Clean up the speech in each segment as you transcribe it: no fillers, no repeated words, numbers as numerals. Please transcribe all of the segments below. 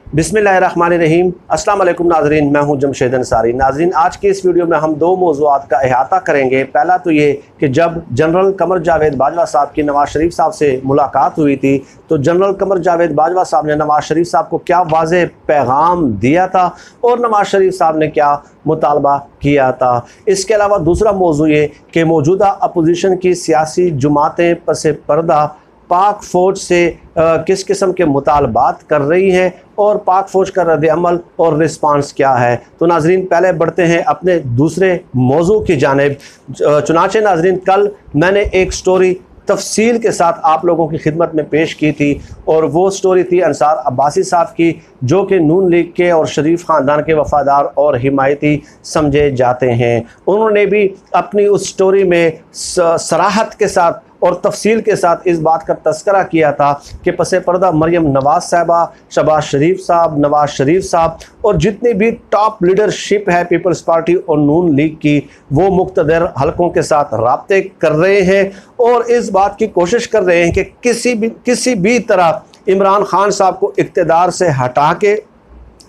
बिस्मिल्लाहिर्रहमानिर्रहीम। अस्सलाम वालेकुम नाज़रीन, मैं हूं जमशेद अंसारी। नाज़रीन, आज की इस वीडियो में हम दो मौज़ूआत का अहाता करेंगे। पहला तो ये कि जब जनरल कमर जावेद बाजवा साहब की नवाज़ शरीफ साहब से मुलाकात हुई थी तो जनरल कमर जावेद बाजवा साहब ने नवाज़ शरीफ साहब को क्या वाज़ेह पैगाम दिया था और नवाज़ शरीफ साहब ने क्या मुतालबा किया था। इसके अलावा दूसरा मौजू ये कि मौजूदा अपोजिशन की सियासी जमातें पस पर्दा पाक फ़ौज से किस किस्म के मुतालबात कर रही हैं और पाक फ़ौज का रद्द अमल और रिस्पांस क्या है। तो नाजरीन, पहले बढ़ते हैं अपने दूसरे मौजू की जानिब। चुनाचे नाजरीन, कल मैंने एक स्टोरी तफसील के साथ आप लोगों की खिदमत में पेश की थी और वो स्टोरी थी अंसार अब्बासी साहब की, जो कि नून लीग के और शरीफ ख़ानदान के वफ़ादार और हिमायती समझे जाते हैं। उन्होंने भी अपनी उस स्टोरी में सराहत के साथ और तफसील के साथ इस बात का तस्करा किया था कि पसे पर्दा मरियम नवाज साहबा, शहबाज शरीफ साहब, नवाज शरीफ साहब और जितनी भी टॉप लीडरशिप है पीपल्स पार्टी और नून लीग की, वो मुख्तदर हलकों के साथ राब्ते कर रहे हैं और इस बात की कोशिश कर रहे हैं कि किसी भी तरह इमरान खान साहब को इक़्तिदार से हटा के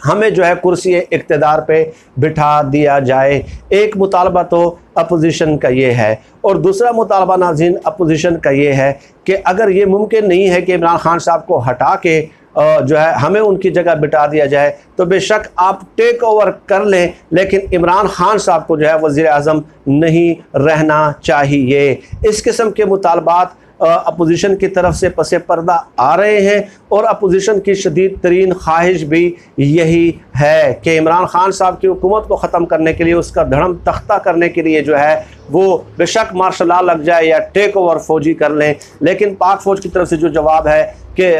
हमें जो है कुर्सी इक़्तिदार पे बिठा दिया जाए। एक मुतालबा तो अपोजिशन का ये है और दूसरा मुतालबा नाज़रीन अपोजिशन का ये है कि अगर ये मुमकिन नहीं है कि इमरान खान साहब को हटा के जो है हमें उनकी जगह बिठा दिया जाए तो बेशक आप टेक ओवर कर लें, लेकिन इमरान खान साहब को जो है वज़ीर आज़म नहीं रहना चाहिए। इस किस्म के मुतालबात अपोजिशन की तरफ से पसे पर्दा आ रहे हैं और अपोजिशन की शदीद तरीन ख्वाहिश भी यही है कि इमरान खान साहब की हुकूमत को ख़त्म करने के लिए, उसका धड़म तख्ता करने के लिए जो है वो बेशक मार्शल लॉ लग जाए या टेक ओवर फौजी कर लें, लेकिन पाक फ़ौज की तरफ से जो जवाब है कि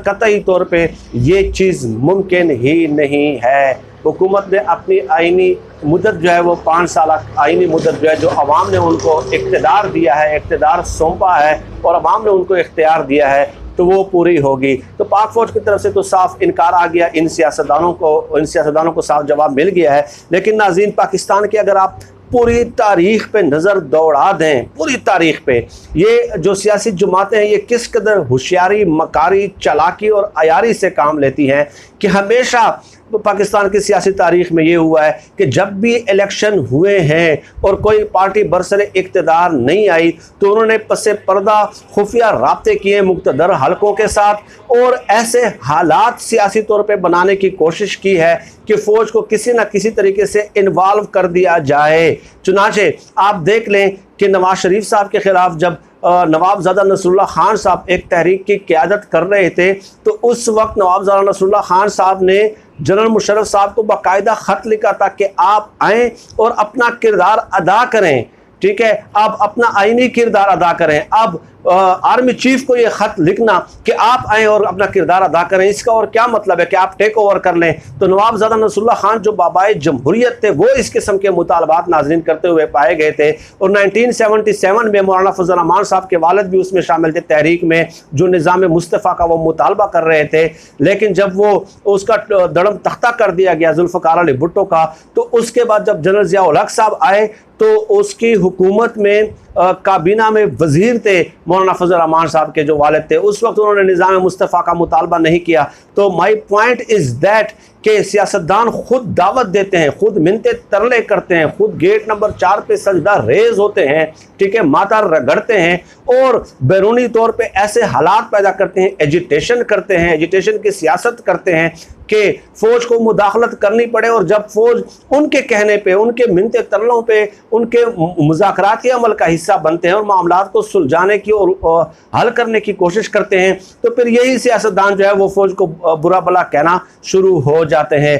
कतई तौर पे ये चीज़ मुमकिन ही नहीं है। हुकूमत ने अपनी आइनी मुद्दत जो है वो 5 साल आइनी मुद्दत जो है, जो अवाम ने उनको इक़्तिदार दिया है, इक़्तिदार सौंपा है और अवाम ने उनको इख्तियार दिया है, तो वो पूरी होगी। तो पाक फ़ौज की तरफ से तो साफ इनकार आ गया, इन सियासतदानों को साफ जवाब मिल गया है। लेकिन नाज़रीन, पाकिस्तान के अगर आप पूरी तारीख़ पे नज़र दौड़ा दें, पूरी तारीख़ पे ये जो सियासी जमातें हैं ये किस कदर होशियारी, मकारी, चालाकी और अयारी से काम लेती हैं कि हमेशा पाकिस्तान की सियासी तारीख़ में ये हुआ है कि जब भी इलेक्शन हुए हैं और कोई पार्टी बरसरे इक़्तिदार नहीं आई तो उन्होंने पसे पर्दा खुफिया राब्ते किए मुक़्तदर हलकों के साथ और ऐसे हालात सियासी तौर पे बनाने की कोशिश की है कि फ़ौज को किसी न किसी तरीके से इन्वॉल्व कर दिया जाए। चुनाचे आप देख लें कि नवाज शरीफ साहब के ख़िलाफ़ जब नवाबज़ादा नसरुल्लाह खान साहब एक तहरीक की क़यादत कर रहे थे तो उस वक्त नवाबज़ादा नसरुल्लाह खान साहब ने जनरल मुशर्रफ साहब को बाकायदा ख़त लिखा था कि आप आएँ और अपना किरदार अदा करें। ठीक है, आप अपना आईनी किरदार अदा करें। अब आर्मी चीफ को ये ख़त लिखना कि आप आएँ और अपना किरदार अदा करें, इसका और क्या मतलब है कि आप टेक ओवर कर लें। तो नवाबज़ादा नसरुल्लाह खान जो बाबाए जमहूरियत थे वो इस किस्म के मुतालबात नाज़रीन करते हुए पाए गए थे और 1977 में मौलाना फजल रहमान साहब के वालिद भी उसमें शामिल थे तहरीक में, जो निज़ाम मुस्तफ़ा का वो मुतालबा कर रहे थे। लेकिन जब वो उसका धड़म तख्ता कर दिया गया जुल्फ़िकार अली भुट्टो का, तो उसके बाद जब जनरल ज़िया-उल हक़ साहब आए तो उसकी हुकूमत में काबीना में वज़ीर थे मौलाना फजल रहमान साहब के जो वालिद थे, उस वक्त उन्होंने निज़ाम मुस्तफ़ा का मुतालबा नहीं किया। तो माई पॉइंट इज़ दैट कि सियासतदान खुद दावत देते हैं, खुद मिन्नतें तरले करते हैं, खुद गेट नंबर 4 पे सजदा रेज होते हैं, ठीक है, माथा रगड़ते हैं और बैरूनी तौर पे ऐसे हालात पैदा करते हैं, एजिटेशन करते हैं, एजिटेशन की सियासत करते हैं कि फ़ौज को मुदाखलत करनी पड़े और जब फ़ौज उनके कहने पे, उनके मिन्नतें तरलों पे, उनके मुज़ाकराती अमल का हिस्सा बनते हैं और मामलात को सुलझाने की और हल करने की कोशिश करते हैं, तो फिर यही सियासतदान जो है वो फ़ौज को बुरा भला कहना शुरू हो जाते हैं।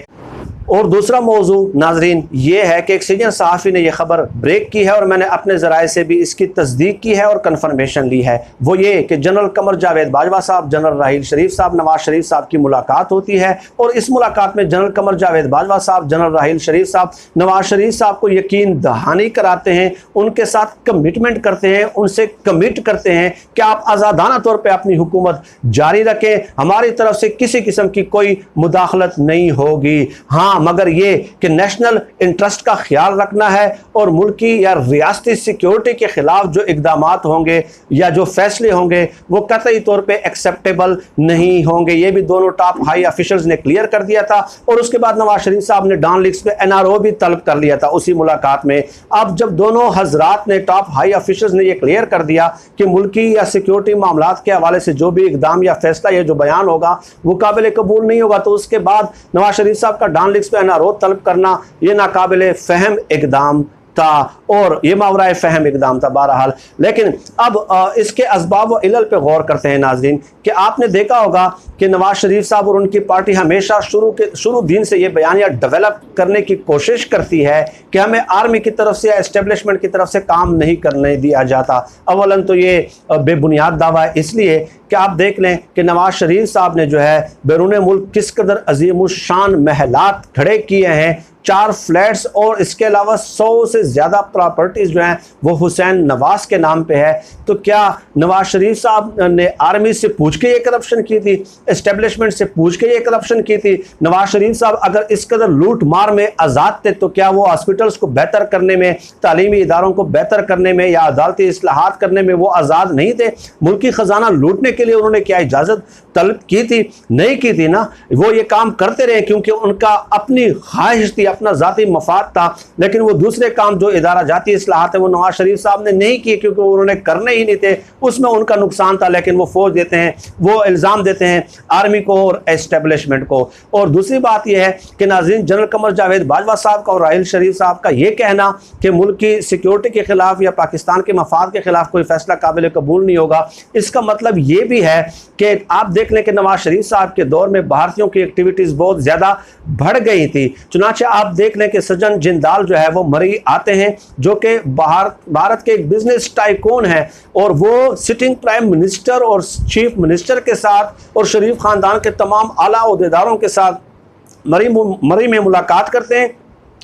और दूसरा मौजू नाजरीन ये है कि एक सीनियर सहाफ़ी ने यह ख़बर ब्रेक की है और मैंने अपने ज़राए से भी इसकी तस्दीक की है और कन्फर्मेशन ली है। वो ये कि जनरल कमर जावेद बाजवा साहब, जनरल राहील शरीफ साहब, नवाज शरीफ साहब की मुलाकात होती है और इस मुलाकात में जनरल कमर जावेद बाजवा साहब, जनरल राहील शरीफ साहब नवाज शरीफ साहब को यकीन दहानी कराते हैं, उनके साथ कमिटमेंट करते हैं, उनसे कमिट करते हैं कि आप आज़ादाना तौर पर अपनी हुकूमत जारी रखें, हमारी तरफ से किसी किस्म की कोई मुदाखलत नहीं होगी। हाँ, हाँ, मगर ये कि नेशनल इंटरेस्ट का ख्याल रखना है और मुल्की या रियासती सिक्योरिटी के खिलाफ जो इकदाम होंगे या जो फैसले होंगे वो कतई तौर पे एक्सेप्टेबल नहीं होंगे। ये भी दोनों टॉप हाई ऑफिशियल्स ने क्लियर कर दिया था। और उसके बाद नवाज शरीफ साहब ने डॉन लीक्स पे एनआरओ भी तलब कर लिया था उसी मुलाकात में। अब जब दोनों हजरात ने, टॉप हाई ऑफिशियल्स ने ये क्लियर कर दिया कि मुल्की या सिक्योरिटी मामलात के हवाले से जो भी इकदाम या फैसला या जो बयान होगा वो काबिल कबूल नहीं होगा, तो उसके बाद नवाज शरीफ साहब का डॉन लीक्स पे एनआरओ तलब करना ये नाकाबिल फहम इकदाम था और ये मावराए फहम इकदाम था बहरहाल। लेकिन अब इसके असबाब व इलल पे गौर करते हैं नाज़रीन कि आपने देखा होगा कि नवाज शरीफ साहब और उनकी पार्टी हमेशा शुरू दिन से ये बयानिया डेवलप करने की कोशिश करती है कि हमें आर्मी की तरफ से या एस्टेब्लिशमेंट की तरफ से काम नहीं करने दिया जाता। अवलन तो ये बेबुनियाद दावा है, इसलिए कि आप देख लें कि नवाज शरीफ साहब ने जो है बैरून मुल्क किस कदर अजीमुशान महलात खड़े किए हैं, 4 फ्लैट्स और इसके अलावा 100 से ज़्यादा प्रॉपर्टीज़ जो हैं वो हुसैन नवाज के नाम पे है। तो क्या नवाज शरीफ साहब ने आर्मी से पूछ के ये करप्शन की थी, एस्टेब्लिशमेंट से पूछ के ये करप्शन की थी? नवाज शरीफ साहब अगर इस कदर लूट मार में आज़ाद थे तो क्या वो हॉस्पिटल्स को बेहतर करने में, तालीमी इदारों को बेहतर करने में या अदालती इस्लाहात करने में वो आज़ाद नहीं थे? मुल्की ख़जाना लूटने के लिए उन्होंने क्या इजाज़त तलब की थी? नहीं की थी ना। वो ये काम करते रहे क्योंकि उनका अपनी ख्वाहिश थी, अपना ज़ाती मफाद था। लेकिन वो दूसरे काम जो इदारा जाती इस्लाहात है वो नवाज शरीफ साहब ने नहीं किए क्योंकि उन्होंने करने ही नहीं थे, उसमें उनका नुकसान था। लेकिन वो फौज देते हैं, वो इल्ज़ाम देते हैं आर्मी को और एस्टेब्लिशमेंट को। और दूसरी बात यह है कि नाज़रीन, जनरल कमर जावेद बाजवा साहब का और राहिल शरीफ साहब का ये कहना कि मुल्क की सिक्योरिटी के खिलाफ या पाकिस्तान के मफाद के खिलाफ कोई फैसला काबिल कबूल नहीं होगा, इसका मतलब ये भी है कि आप देख लें कि नवाज शरीफ साहब के दौर में भारतीयों की एक्टिविटीज़ बहुत ज़्यादा बढ़ गई थी। चुनांचे आप देख लें कि सज्जन जिंदाल जो है वो मरी आते हैं, जो कि भारत के एक बिजनेस टाइकून है और वो सिटिंग प्राइम मिनिस्टर और चीफ मिनिस्टर के साथ और शरीफ खानदान के तमाम आला ओहदेदारों के साथ मरी में मुलाकात करते हैं।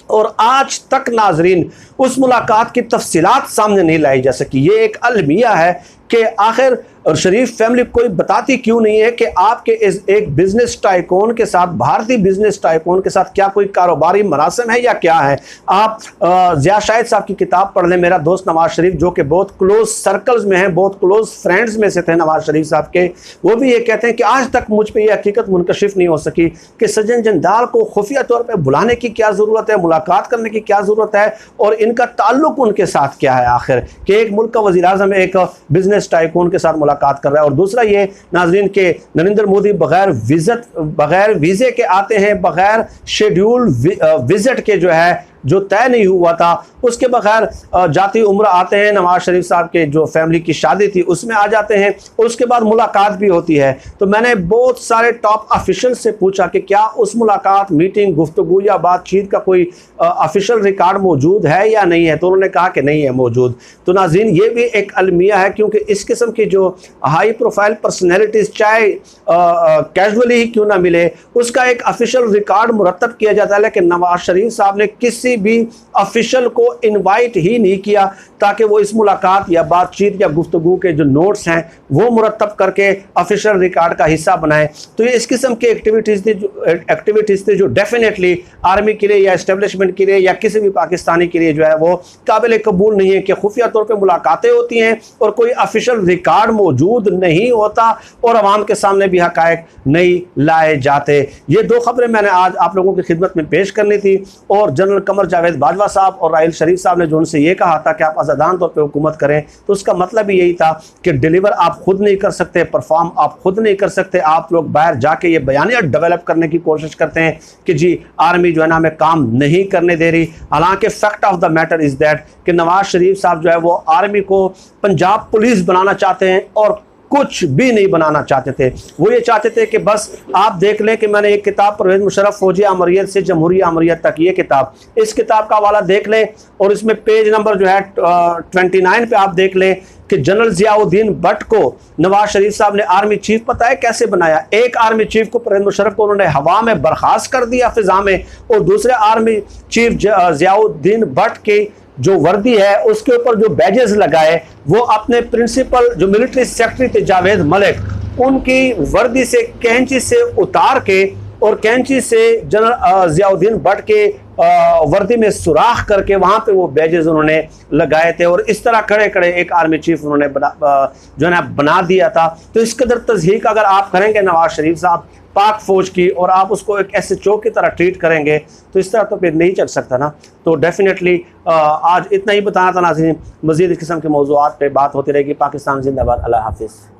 और आज तक नाजरीन उस मुलाकात की तफसीलात सामने नहीं लाई जा सकी। ये एक अलमिया है कि आखिर और शरीफ फैमिली कोई बताती क्यों नहीं है कि आपके इस एक बिजनेस टाइकून के साथ, भारतीय बिजनेस टाइकून के साथ क्या कोई कारोबारी मरासम है या क्या है। आप ज़िया शाहिद साहब की किताब पढ़ लें, मेरा दोस्त नवाज शरीफ, जो कि बहुत क्लोज सर्कल्स में हैं, बहुत क्लोज फ्रेंड्स में से थे नवाज शरीफ साहब के, वो भी ये कहते हैं कि आज तक मुझ पर यह हकीकत मुनकशिफ नहीं हो सकी कि सज्जन जिंदाल को खुफिया तौर पर बुलाने की क्या ज़रूरत है, मुलाकात करने की क्या ज़रूरत है और इनका ताल्लुक उनके साथ क्या है आखिर, कि एक मुल्क का वज़ीर आज़म एक बिजनेस टाइकून के साथ मुलाकात कर रहा है। और दूसरा ये नाजरीन के नरेंद्र मोदी बगैर वीज़े के आते हैं, बगैर शेड्यूल विजिट के जो है जो तय नहीं हुआ था उसके बगैर जाती उम्र आते हैं। नवाज शरीफ साहब के जो फैमिली की शादी थी उसमें आ जाते हैं और उसके बाद मुलाकात भी होती है। तो मैंने बहुत सारे टॉप ऑफिशियल से पूछा कि क्या उस मुलाकात, मीटिंग, गुफ्तगू या बातचीत का कोई ऑफिशियल रिकॉर्ड मौजूद है या नहीं है, तो उन्होंने कहा कि नहीं है मौजूद। तो नाज़रीन ये भी एक अलमिया है क्योंकि इस किस्म की जो हाई प्रोफाइल पर्सनैलिटीज़ चाहे कैजुअली ही क्यों ना मिले, उसका एक ऑफिशियल रिकॉर्ड मुरतब किया जाता है। लेकिन नवाज शरीफ साहब ने किसी भी ऑफिशियल को इनवाइट ही नहीं किया ताकि वो इस मुलाकात या बातचीत या गुफ्तगू के जो नोट्स हैं वो मुरतब करके ऑफिशियल रिकॉर्ड का हिस्सा बनाएं। तो ये इस किस्म की एक्टिविटीज़ थी जो डेफिनेटली आर्मी के लिए या एस्टेब्लिशमेंट के लिए या किसी भी पाकिस्तानी के लिए जो है वो काबिल कबूल नहीं है कि खुफिया तौर पर मुलाकातें होती हैं और कोई ऑफिशियल रिकॉर्ड मौजूद नहीं होता और आवाम के सामने भी हकायक नहीं लाए जाते। ये 2 खबरें मैंने आज आप लोगों की खिदमत में पेश करनी थी। और जनरल कमर जावेद बाजवा साहब और राहिल शरीफ साहब ने जो उनसे ये कहा था कि आप आज़ादान तौर पे हुकूमत करें, तो उसका मतलब ही यही था कि डिलीवर आप खुद नहीं कर सकते, परफॉर्म आप खुद नहीं कर सकते, आप लोग बाहर जाके ये बयानिया डेवलप करने की कोशिश करते हैं कि जी आर्मी जो है ना हमें काम नहीं करने दे रही। हालांकि fact of the matter is that कि नवाज शरीफ साहब जो है वो आर्मी को पंजाब पुलिस बनाना चाहते हैं और कुछ भी नहीं बनाना चाहते थे। वो ये चाहते थे कि बस आप देख लें कि मैंने एक किताब परवेज़ मुशर्रफ फौजी अमरियत से जमहूरी अमरियत तक, ये किताब, इस किताब का हवाला देख लें और इसमें पेज नंबर जो है 29 पे आप देख लें कि जनरल ज़ियाउद्दीन भट्ट को नवाज शरीफ साहब ने आर्मी चीफ पता है कैसे बनाया। एक आर्मी चीफ को परवेज़ मुशर्रफ को उन्होंने हवा में बर्खास्त कर दिया फिजा में, और दूसरे आर्मी चीफ ज़ियाउद्दीन भट्ट की जो वर्दी है उसके ऊपर जो बैजेस लगाए वो अपने प्रिंसिपल जो मिलिट्री सेक्रेटरी थे जावेद मलिक, उनकी वर्दी से कैंची से उतार के और कैंची से जनरल ज़ियाउद्दीन भट्ट के वर्दी में सुराख करके वहाँ पे वो बैजेस उन्होंने लगाए थे और इस तरह खड़े खड़े एक आर्मी चीफ उन्होंने जो है ना बना दिया था। तो इस कदर तज़हीक अगर आप करेंगे नवाज शरीफ साहब पाक फौज की, और आप उसको एक SHO की तरह ट्रीट करेंगे, तो इस तरह तो फिर नहीं चल सकता ना। तो डेफिनेटली आज इतना ही बताना था नाज़रीन, मज़ीद इस किस्म के मौज़ूआत पे बात होती रहेगी। पाकिस्तान जिंदाबाद, अल्लाह हाफिज़।